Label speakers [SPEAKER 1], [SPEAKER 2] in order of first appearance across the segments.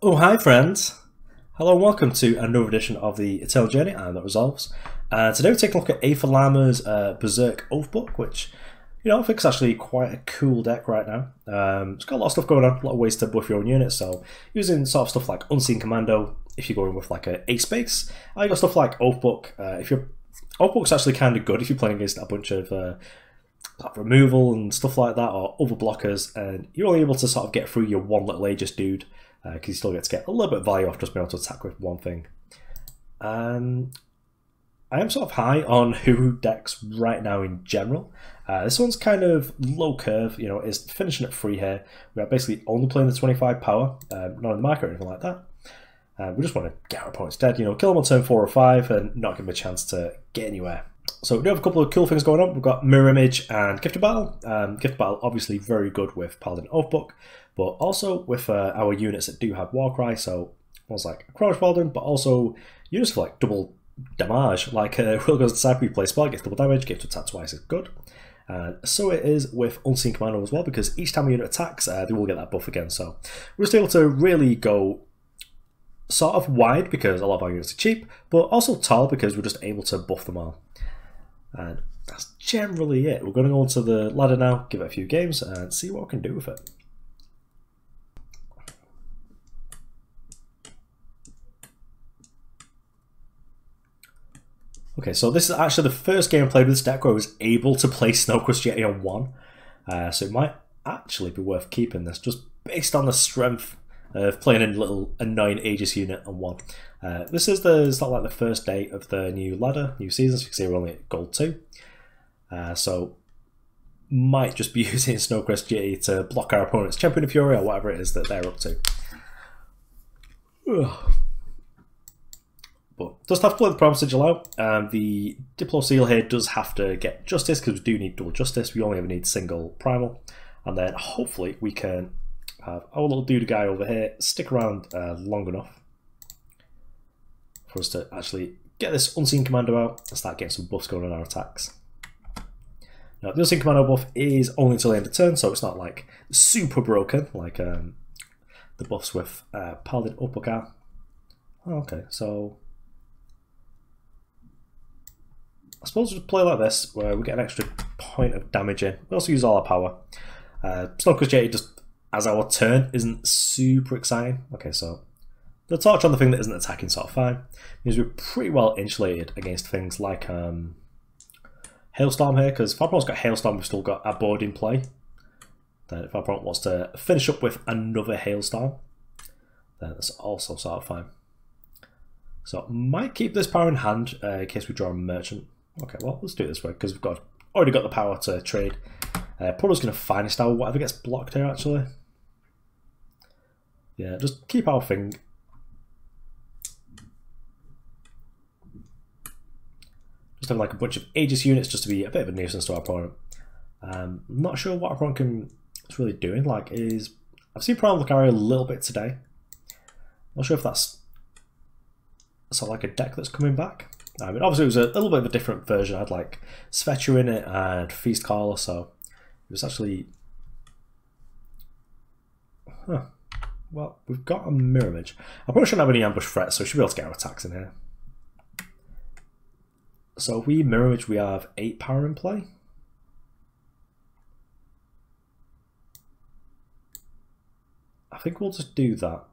[SPEAKER 1] Oh, hi friends! Hello and welcome to another edition of the Eternal Journey and that resolves. Today we're taking a look at Aetherlama's Berserk Oathbook, which I think is actually quite a cool deck right now. It's got a lot of stuff going on, a lot of ways to buff your own units. So using sort of stuff like Unseen Commando, if you're going with like a 8-space, I got stuff like Oathbook. Oathbook's actually kind of good if you're playing against a bunch of like removal and stuff like that, or other blockers, and you're only able to sort of get through your one little Aegis dude. Because you still get to get a little bit of value off just being able to attack with one thing. I am sort of high on Hooru decks right now in general. This one's kind of low curve, is finishing at 3 here. We are basically only playing the 25 power, not in the market or anything like that. We just want to get our opponents dead, kill them on turn 4 or 5 and not give them a chance to get anywhere. So we do have a couple of cool things going on. We've got Mirror Image and Gift of Battle. Gift of Battle obviously very good with Paladin Oathbook, but also with our units that do have Warcry, so ones like Crownwatch Paladin, but also units for like double damage, like Rilgon's Disciple, you play spell, gets double damage, gets to attack twice is good. So it is with Unseen Commando as well, because each time a unit attacks, they will get that buff again. So we're just able to really go sort of wide because a lot of our units are cheap, but also tall because we're just able to buff them all. And that's generally it. We're going to go onto the ladder now, give it a few games, and see what we can do with it. Okay, so this is actually the first game I played with this deck where I was able to play Snowcrust Yeti on 1. So it might actually be worth keeping this, just based on the strength of playing a little annoying Aegis unit on 1. This is not like the first day of the new ladder, new season, so you can see we're only at Gold 2. So might just be using Snowcrust Yeti to block our opponent's Champion of Fury or whatever it is that they're up to. Ugh. But just have to play the Primal Sigil out. The Diplo Seal here does have to get Justice because we do need double Justice. We only ever need single Primal. And then hopefully we can have our little dude guy over here stick around long enough for us to actually get this Unseen Commando out and start getting some buffs going on our attacks. Now the Unseen Commando buff is only until the end of turn, so it's not like super broken like the buffs with Paladin Oathbook are. Okay, so I suppose we'll play like this, where we get an extra point of damage in. We also use all our power. Snowcrust Yeti just as our turn isn't super exciting. Okay, so the torch on the thing that isn't attacking sort of fine. Means we're pretty well insulated against things like Hailstorm here, because if our opponent's got Hailstorm, we've still got our board in play. Then if our opponent wants to finish up with another Hailstorm, then that's also sort of fine. So might keep this power in hand in case we draw a Merchant. Okay, well, let's do it this way, because we've already got the power to trade. Probably going to Finest Hour, whatever gets blocked here, actually. Yeah, just keep our thing. Just have like a bunch of Aegis units just to be a bit of a nuisance to our opponent. I'm not sure what our opponent is really doing. I've seen Primal carry a little bit today. Not sure if that's sort of like a deck that's coming back. I mean, obviously it was a little bit of a different version. I had like Svetra in it and Feast Caller, so it was actually... Huh. Well, we've got a Mirror Image. I probably shouldn't have any ambush threats, so we should be able to get our attacks in here. So if we Mirror Image, we have 8 power in play. I think we'll just do that.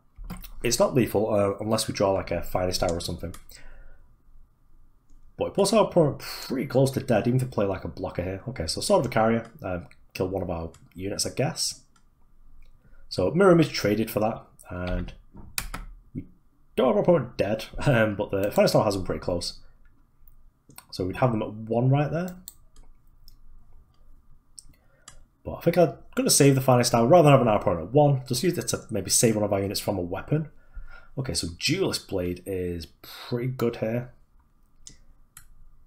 [SPEAKER 1] It's not lethal unless we draw like a Finest Hour or something. But it puts our opponent pretty close to dead, even if we play like a blocker here. Okay, so Sword of the Carrier, kill one of our units, I guess. So Mirror Image traded for that, and we don't have our opponent dead, but the Finest Hour has them pretty close. So we'd have them at 1 right there. But I think I'm going to save the Finest Hour rather than having our opponent at 1. Just use it to maybe save one of our units from a weapon. Okay, so Duelist Blade is pretty good here.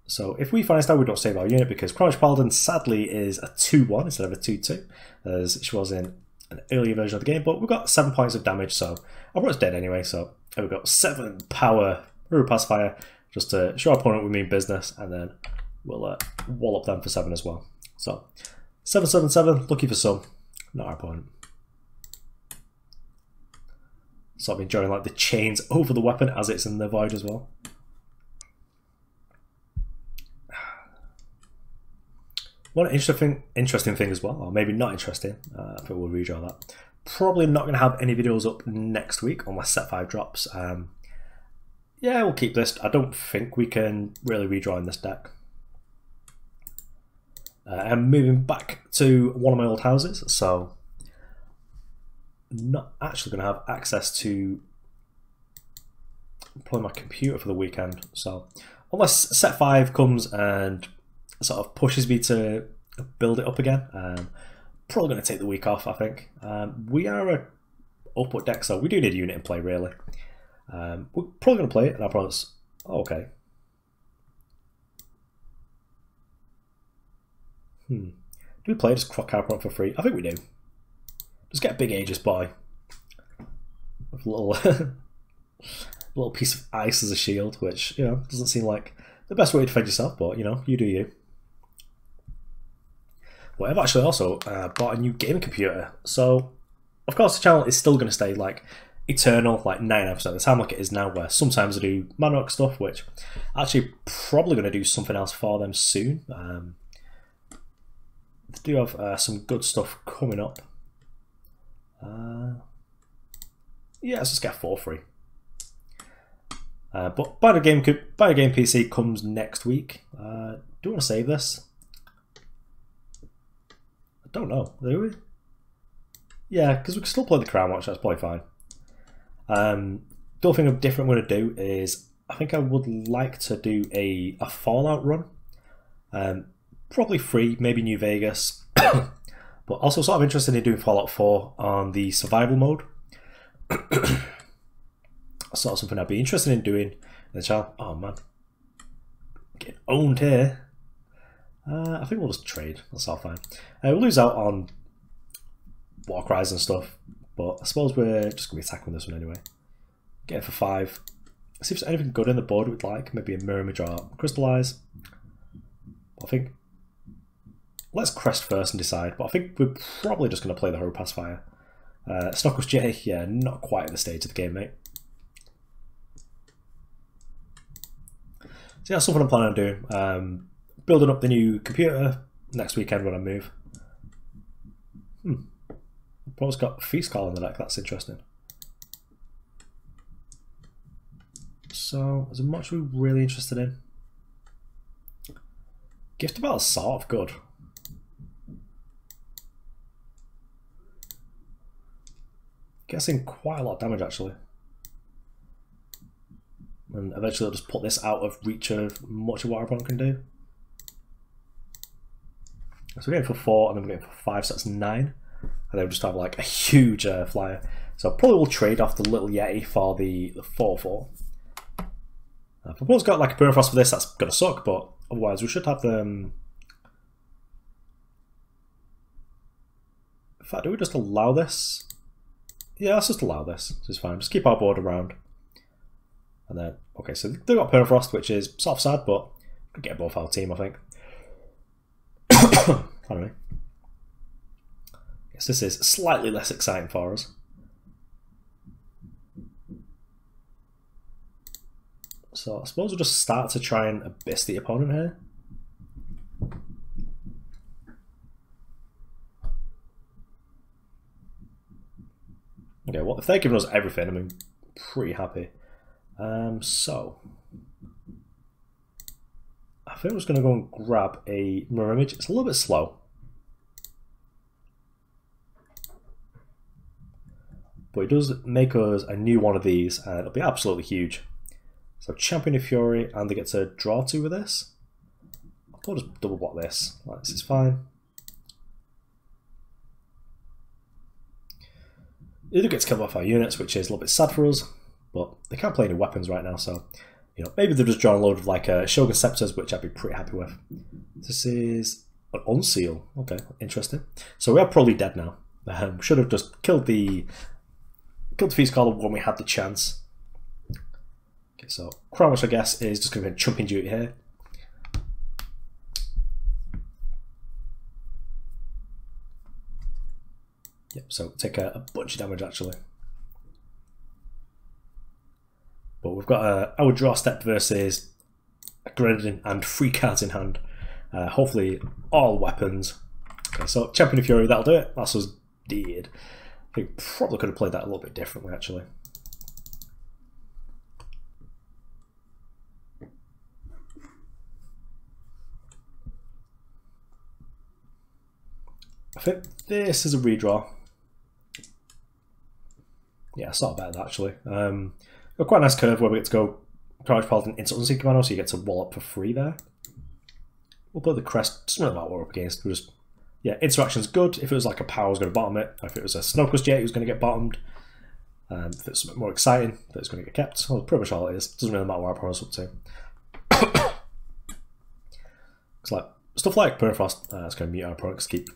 [SPEAKER 1] So if we Finest Hour, we don't save our unit because Crownwatch Paladin sadly is a 2-1 instead of a 2-2, as she was in an earlier version of the game. But we've got 7 points of damage, so our opponent's dead anyway. So we've got 7 power Hooru Pacifier just to show our opponent we mean business, and then we'll wall up them for 7 as well. So 7/7/7, lucky for some, not our opponent. sort of enjoying like the chains over the weapon as it's in the void as well. One interesting thing as well, or maybe not interesting, I think we'll redraw that. Probably not going to have any videos up next week unless set 5 drops. Yeah, we'll keep this. I don't think we can really redraw in this deck. I'm moving back to one of my old houses, so not actually going to have access to probably my computer for the weekend. So unless set 5 comes and sort of pushes me to build it up again, probably going to take the week off, I think. We are a Oathbook deck, so we do need a unit in play, really. We're probably going to play it, and I promise. Oh, okay. Do we play just Croc Carpron for free? I think we do. Just get a big Aegis boy with a little, little piece of ice as a shield, which, you know, doesn't seem like the best way to defend yourself, but, you know, you do you. But I've actually also bought a new gaming computer, so of course the channel is still going to stay like eternal, like 99% of the time like it is now, where sometimes I do Manrock stuff, which I'm actually probably going to do something else for them soon. They do have some good stuff coming up. Yeah, let's just get 4 free. But buying a game PC comes next week. Do you want to save this? I don't know. Do we? Yeah, because we can still play the Crownwatch. That's probably fine. The other thing different I'm going to do is I think I would like to do a Fallout run. Probably free, maybe New Vegas. But also sort of interested in doing Fallout 4 on the survival mode. Sort of something I'd be interested in doing in the channel. Oh man, getting owned here. I think we'll just trade. That's all fine. We'll lose out on Warcries and stuff, but I suppose we're just going to be attacking this one anyway. Get it for 5. See if there's anything good in the board we'd like. Maybe a Mirror Image or Crystallize. I think let's Crest first and decide. But I think we're probably just going to play the Hooru Pacifier. Snowcrust Yeti, yeah, not quite at the stage of the game, mate. So yeah, that's something I'm planning on doing. Building up the new computer next weekend when I move. Probably got Feast Call in the deck, that's interesting. So, is there much we're really interested in? Gift Battle is sort of good. Guessing quite a lot of damage actually. And eventually I'll just put this out of reach of much of what our opponent can do. So we're going for 4 and then we're going for 5, so that's 9. And then we'll just have like a huge flyer. So probably we'll trade off the little Yeti for the 4/4. If I've got like a Permafrost for this, that's going to suck, but otherwise we should have them. In fact, do we just allow this? Yeah, let's just allow this. It's fine. Just keep our board around. And then, okay, so they've got Permafrost, which is sort of sad, but we get both our team, I think. Pardon me. Guess this is slightly less exciting for us. So I suppose we'll just start to try and abyss the opponent here. Okay, well, if they're giving us everything, I'm pretty happy. So I think I'm just going to go and grab a mirror image. It's a little bit slow, but it does make us a new one of these, and it'll be absolutely huge. So Champion of Fury, and they get to draw 2 with this. I'll just double block this. Right, this is fine. They do get to kill off our units, which is a little bit sad for us, but they can't play any weapons right now, so you know, maybe they've just drawn a load of like Shogun Scepters, which I'd be pretty happy with. This is an Unseal. Okay, interesting. So we are probably dead now. Should have just killed the Feast Caller when we had the chance. Okay, so Crownwatch, I guess, is just going to be chumping duty here. Yep, so take a bunch of damage actually. But we've got our draw step versus a Grenadin and 3 cards in hand. Hopefully all weapons. Okay, so Champion of Fury, that'll do it. That's us dead. I think probably could have played that a little bit differently actually. I think this is a redraw. Yeah, sort of better actually. Got quite a nice curve where we get to go Crownwatch Paladin into Unseen Commando, so you get to wallop for free there. We'll play the Crest, doesn't really matter what we're up against. We're just, yeah, interaction's good. If it was like a power, I was going to bottom it. If it was a Snowcrust Yeti, it was going to get bottomed. If it's something more exciting, that it's going to get kept. Well, pretty much all it is. Doesn't really matter what our opponent's up to. It's like stuff like Permafrost, it's going to mute our opponents, keep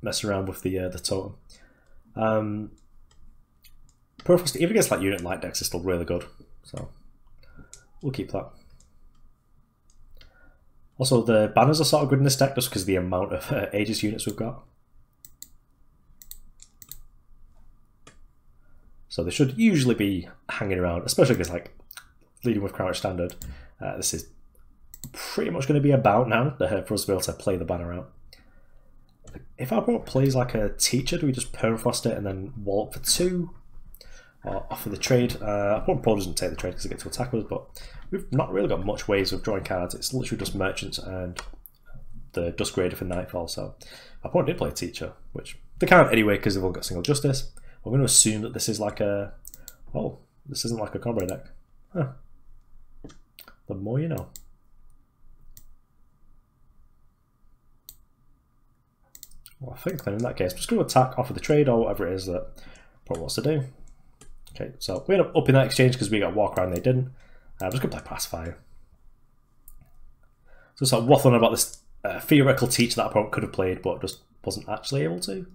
[SPEAKER 1] messing around with the totem. Permafrost, even against like unit light decks, is still really good. So we'll keep that. Also, the banners are sort of good in this deck just because of the amount of Aegis units we've got. So they should usually be hanging around, especially because like leading with Crownwatch Standard. This is pretty much going to be about now for us to be able to play the banner out. If our opponent plays like a teacher, do we just Permafrost it and then wallop for 2? Or offer the trade? Our opponent probably doesn't take the trade because they get to attack us, but we've not really got much ways of drawing cards. It's literally just merchants and the Dusk Raider for Nightfall. So our opponent did play a teacher, which they can't anyway because they've all got single justice. We're going to assume that this is like a... Oh, this isn't like a combo deck. Huh. The more you know. Well, I think then in that case, I'm just going to attack, offer the trade or whatever it is that opponent wants to do. Okay, so we end up upping that exchange because we got Warcry and they didn't. I'm just going to play Pacifier. So sort of waffling about this theoretical teacher that opponent could have played but just wasn't actually able to.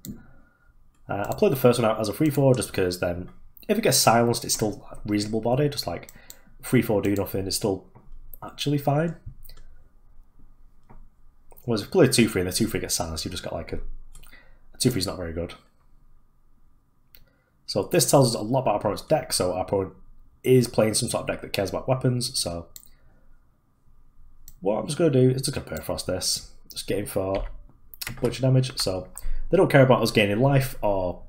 [SPEAKER 1] I played the first one out as a 3-4 just because then if it gets silenced it's still a reasonable body, just like 3-4 do nothing, it's still actually fine. Whereas if you play a 2-3 and the 2-3 gets silenced, you've just got like a 2-3 is not very good. So this tells us a lot about our opponent's deck, so our opponent is playing some sort of deck that cares about weapons, so what I'm just going to do is just going to Permafrost this, just get him for a bunch of damage, so they don't care about us gaining life or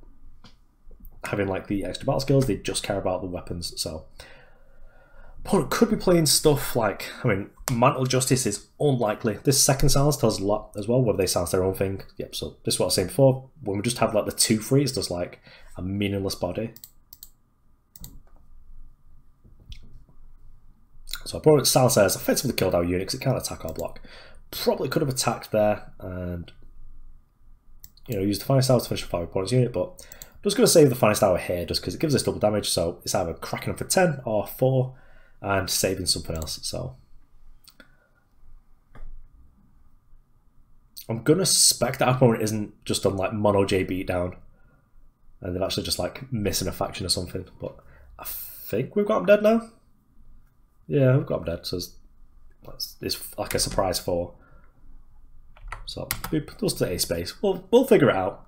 [SPEAKER 1] having like the extra battle skills, they just care about the weapons, so opponent could be playing stuff like, I mean, Mantle Justice is unlikely. This second silence tells us a lot as well, whether they silence their own thing. Yep, so this is what I was saying before. When we just have like the 2-3, it's just like a meaningless body. So opponent silence has effectively killed our unit because it can't attack or block. Probably could have attacked there and, you know, use the Finest Hour to finish off our opponent's unit, but I'm just going to save the Finest Hour here just because it gives us double damage, so it's either cracking them for 10 or 4. And saving something else, so I'm gonna suspect that our opponent isn't just on like mono J beatdown and they're actually just like missing a faction or something, but I think we've got them dead now. Yeah, we've got them dead, so it's like a surprise 4. So boop, just the A space. We'll figure it out.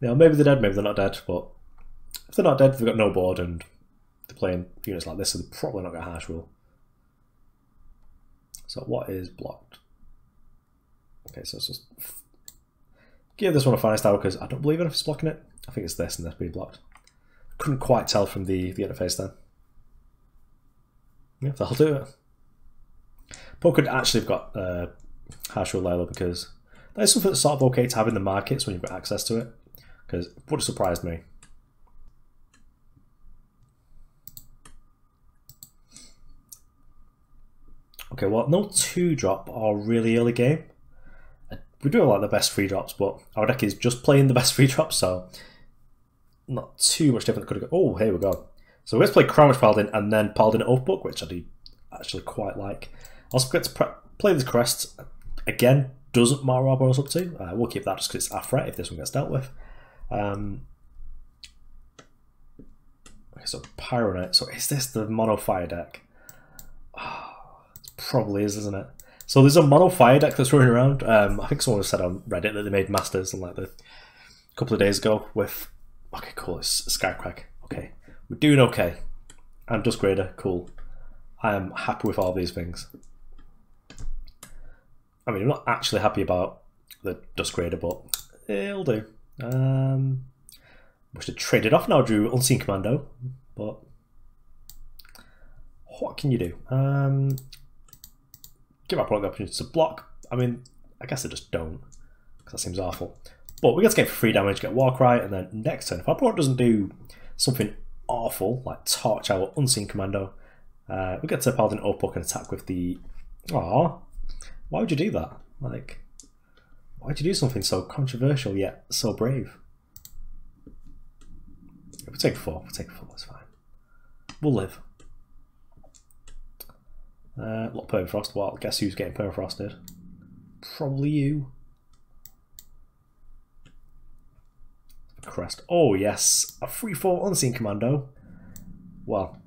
[SPEAKER 1] You know, maybe they're dead, maybe they're not dead, but if they're not dead, they've got no board and they're playing units like this, so they're probably not going to harsh rule. So what is blocked? Okay, so let's just give this one a Finest Hour because I don't believe it if it's blocking it. I think it's this and this being blocked. Couldn't quite tell from the interface then. Yeah, that'll do it. Poe could actually have got harsh rule Layla because that is something that's sort of okay to have in the markets when you've got access to it, because it would have surprised me. Okay, well, no 2-drop or really early game. We're doing like the best 3 drops, but our deck is just playing the best 3 drops, so not too much different could have gone. Oh, here we go. So let's play Crownwatch Paladin and then Paladin Oathbook, which I do actually quite like. Also get to play this Crest. Again, doesn't matter what bonus up to. We'll keep that just because it's our threat if this one gets dealt with. Okay, so Pyro Knight. So is this the mono fire deck? Probably is, isn't it? So there's a mono fire deck that's running around. I think someone said on Reddit that they made Masters and like a couple of days ago with. Okay, cool. It's Skycrack. Okay, we're doing okay. and Dusk Raider, cool. I am happy with all these things. I mean, I'm not actually happy about the Dusk Raider, but it'll do. Wish to trade it off now, drew Unseen Commando, but what can you do? Give our opponent the opportunity to block. I mean, I guess they just don't, because that seems awful. But we get to get for 3 damage, get Warcry, and then next turn, if our opponent doesn't do something awful, like torch our Unseen Commando, we get to Paladin Oathbook and attack with the... Aww, why would you do that? Like, why'd you do something so controversial yet so brave? We'll take 4, we'll take 4, it's fine. We'll live. Lot Permafrost, well, guess who's getting Permafrosted? Probably you. Crest. Oh yes, a 3/4 Unseen Commando. Well,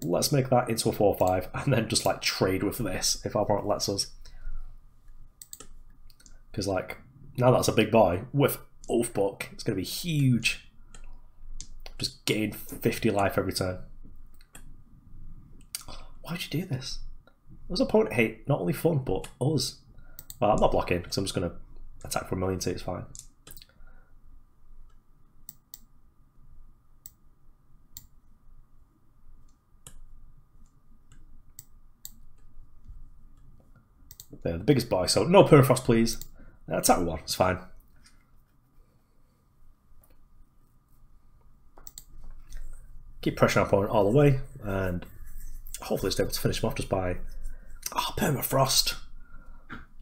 [SPEAKER 1] let's make that into a 4/5 and then just like trade with this if our opponent lets us. Because like, now that's a big boy with Oathbook, it's going to be huge. Just gain 50 life every turn. Why would you do this? Does opponent hate not only fun, but us? Well, I'm not blocking, because I'm just going to attack for a million, so it's fine. They're the biggest boy, so no Permafrost, please. Attack with 1, it's fine. Keep pressuring our opponent all the way, and hopefully it's able to finish him off just by... Oh, Permafrost!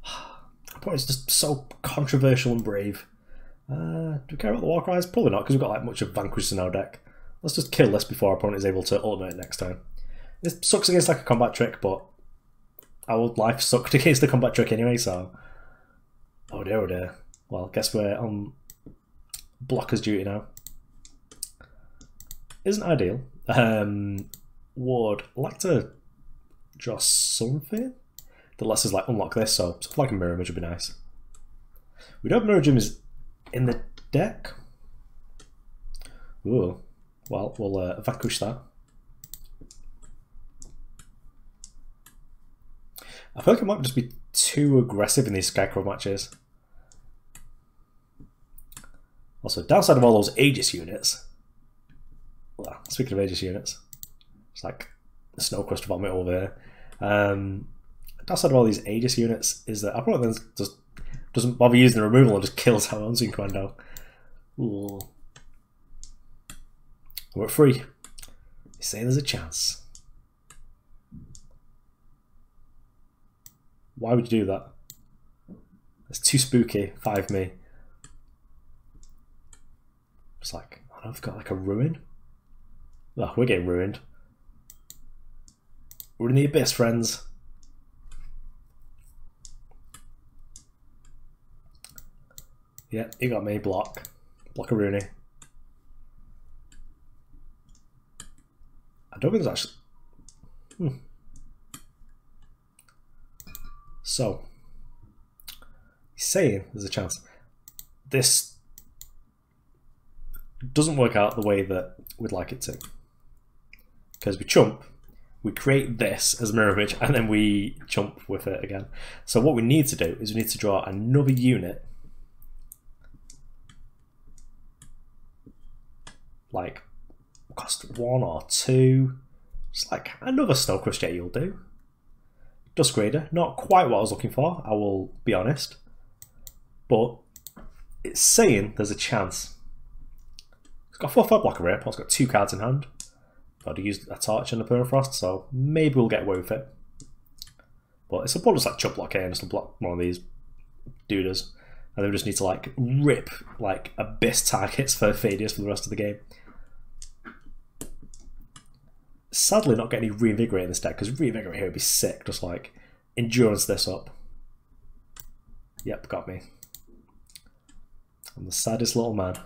[SPEAKER 1] Our opponent's just so controversial and brave. Do we care about the Warcries? Probably not, because we've got like much of Vanquish in our deck. Let's just kill this before our opponent is able to ultimate next time. This sucks against like a combat trick, but our life sucked against the combat trick anyway, so... Oh dear, oh dear. Well, guess we're on blocker's duty now. Isn't ideal. Would like to draw something that lets us like unlock this, so something like a mirror image would be nice. We don't have mirror image in the deck. Ooh. Well, we'll vanquish that. I feel like it might just be too aggressive in these Scarecrow matches. Also, downside of all those Aegis units. Well, speaking of Aegis units, it's like the Snowcrust vomit over here. Downside of all these Aegis units is that our opponent then just doesn't bother using the removal and just kills our Unseen Commando. Ooh. We're at 3. You say there's a chance. Why would you do that? It's too spooky. 5 me. It's like, I don't know, I've got like a ruin. Oh, we're getting ruined. We're in the abyss, friends. Yeah, you got me. Block. Block a Rooney. I don't think there's actually... So, he's saying there's a chance. This doesn't work out the way that we'd like it to. Because we chump, we create this as a mirror image, and then we chump with it again. So what we need to do is we need to draw another unit. Like, cost 1 or 2. Just like another Snowcrust Yeti will do. Dusk Raider, not quite what I was looking for, I will be honest. But it's saying there's a chance. It's got 4/4 blocker rare, it's got 2 cards in hand. Got to use a torch and a Permafrost, so maybe we'll get away with it. But it's a bonus like chump block here, and just block one of these dudes. And then we just need to like rip like abyss targets for Thaddeus for the rest of the game. Sadly not getting any Reinvigorate in this deck, because Reinvigorate here would be sick, just like endurance this up. Yep, got me. I'm the saddest little man.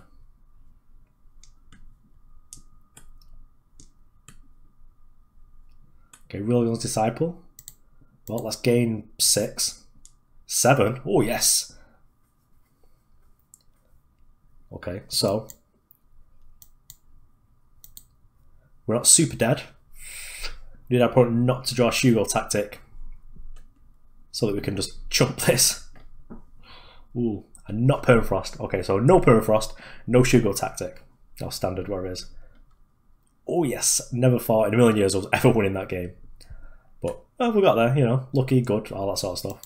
[SPEAKER 1] Okay, Rilgon's Disciple. Well, let's gain 6. 7. Oh, yes. Okay, so we're not super dead. We need our opponent not to draw a Shugo tactic so that we can just chump this. Ooh, and not Permafrost. Okay, so no Permafrost, no Shugo tactic. Our standard where it is. Oh yes, never thought in a million years I was ever winning that game. But we got there, you know, lucky, good, all that sort of stuff.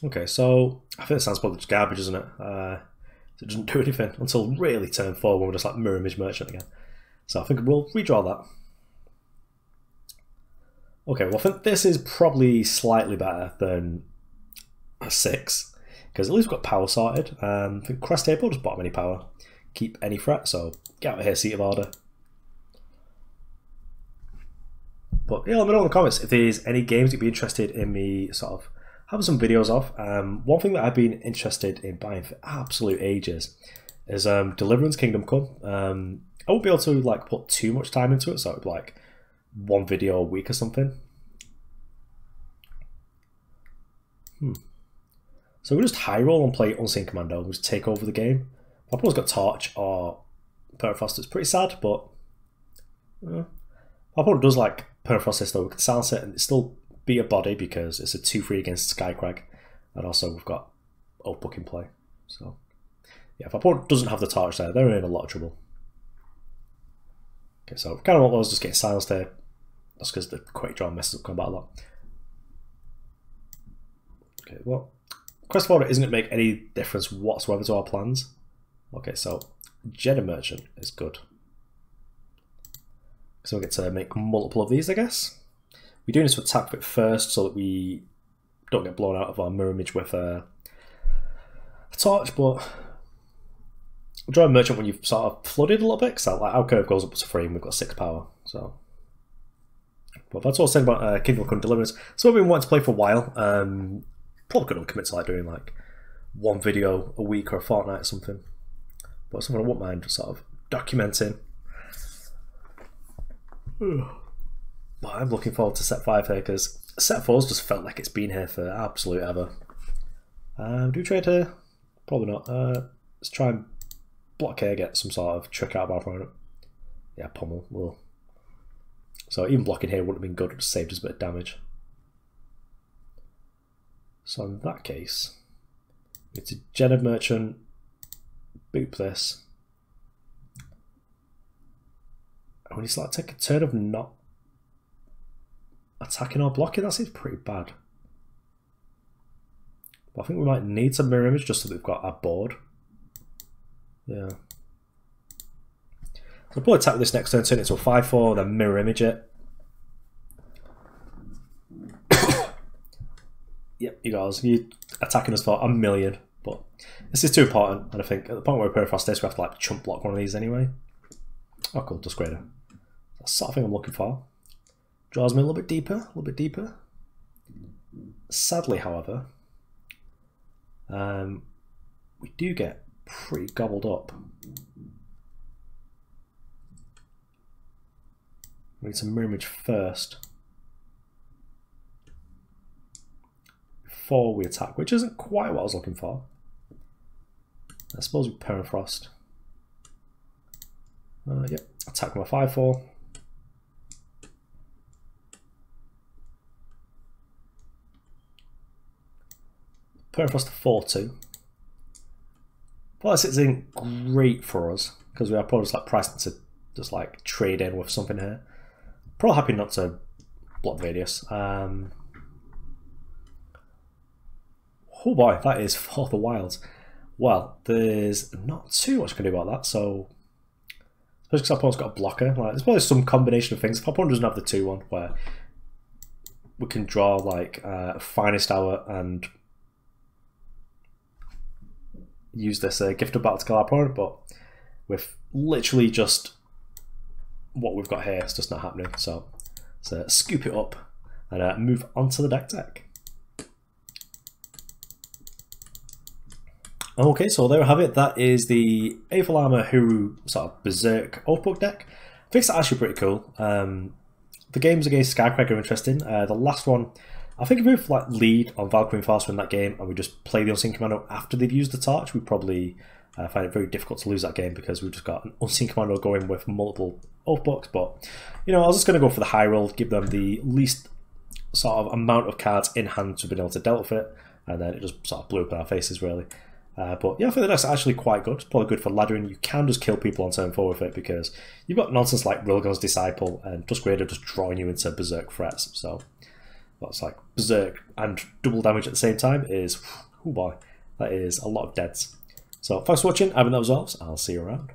[SPEAKER 1] Okay, so I think this sounds probably just garbage, isn't it? It doesn't do anything until really turn 4 when we're just like Mirror Image Merchant again. So I think we'll redraw that. Okay, well I think this is probably slightly better than a 6, because at least we've got power sorted. I think Crest here will just bottom any power, keep any threat, so get out of here, Seat of Order. But yeah, let me know in the comments if there's any games you'd be interested in me sort of having some videos of. One thing that I've been interested in buying for absolute ages is Deliverance Kingdom Come. I won't be able to like put too much time into it, so it'd be like 1 video a week or something. So we just high roll and play Unseen Commando and just take over the game. I've always got Torch or Permafrost. It's pretty sad, but my opponent does like Permafrost, though we can silence it and still be a body because it's a 2-3 against Skycrag, and also we've got Oathbook in play. So yeah, if our opponent doesn't have the Torch there, they're in a lot of trouble. Okay, so kind of want those just getting silenced here. That's because the quick draw messes up combat a lot. Okay, well, Crest of Order isn't going to make any difference whatsoever to our plans. Okay, so Jedi Merchant is good. So we get to make multiple of these, I guess. We're doing this to attack with it first so that we don't get blown out of our mirror image with a torch, but we'll draw a merchant when you've sort of flooded a little bit, because like, our curve goes up to 3 and we've got 6 power. So, but that's all I said about Kingdom Come Deliverance. So we've been wanting to play for a while. Probably couldn't commit to like doing like 1 video a week or a fortnight or something, but something I wouldn't mind just sort of documenting. But I'm looking forward to set 5 here because set 4's just felt like it's been here for absolute ever. Do we trade here? Probably not. Let's try and block here, get some sort of trick out of our opponent. Yeah, pummel will. So even blocking here wouldn't have been good, it just saved us a bit of damage. So in that case, it's a Jedi Merchant, boop this. And when you start to take a turn of not attacking or blocking, that seems pretty bad. But I think we might need some mirror image just so that we've got our board. Yeah. So I'll probably attack this next turn, turn it into a 5-4, then mirror image it. Yep, you guys, you're attacking us for a million, but this is too important, and I think at the point where we Permafrost this, we have to like chump block one of these anyway. Oh cool, Dusk Raider. That's the sort of thing I'm looking for. Draws me a little bit deeper, a little bit deeper. Sadly, however, we do get pretty gobbled up. We need some mirror image first before we attack, which isn't quite what I was looking for. I suppose we Permafrost. Yep, attack with a 5-4. Permafrost to 4-2. Well, this isn't great for us because we are probably just like priced to just like trade in with something here. Probably happy not to block radius. Oh boy, that is for the wilds. Well, there's not too much I can do about that. So, especially because our opponent's got a blocker. Like, there's probably some combination of things. If our opponent doesn't have the 2-1, where we can draw like Finest Hour and use this gift of battle to kill our opponent, but with literally just what we've got here, it's just not happening. So scoop it up and move on to the deck. Okay, so there we have it. That is the Aether Armor Hooru sort of Berserk Oathbook deck. I think it's actually pretty cool. The games against Skycrag are interesting. The last one, I think if we like lead on Valkyrie and Fast in that game and we just play the Unseen Commando after they've used the torch, we probably I find it very difficult to lose that game because we've just got an Unseen Commando going with multiple Oathbooks. But, you know, I was just going to go for the high roll, give them the least sort of amount of cards in hand to be able to deal with it, and then it just sort of blew up in our faces, really. But yeah, I think that's actually quite good. It's probably good for laddering. You can just kill people on turn 4 with it because you've got nonsense like Rilgon's Disciple and Dusk Raider just drawing you into Berserk threats. So that's like Berserk and double damage at the same time is, oh boy, that is a lot of deads. So thanks for watching. I've been Resolves. I'll see you around.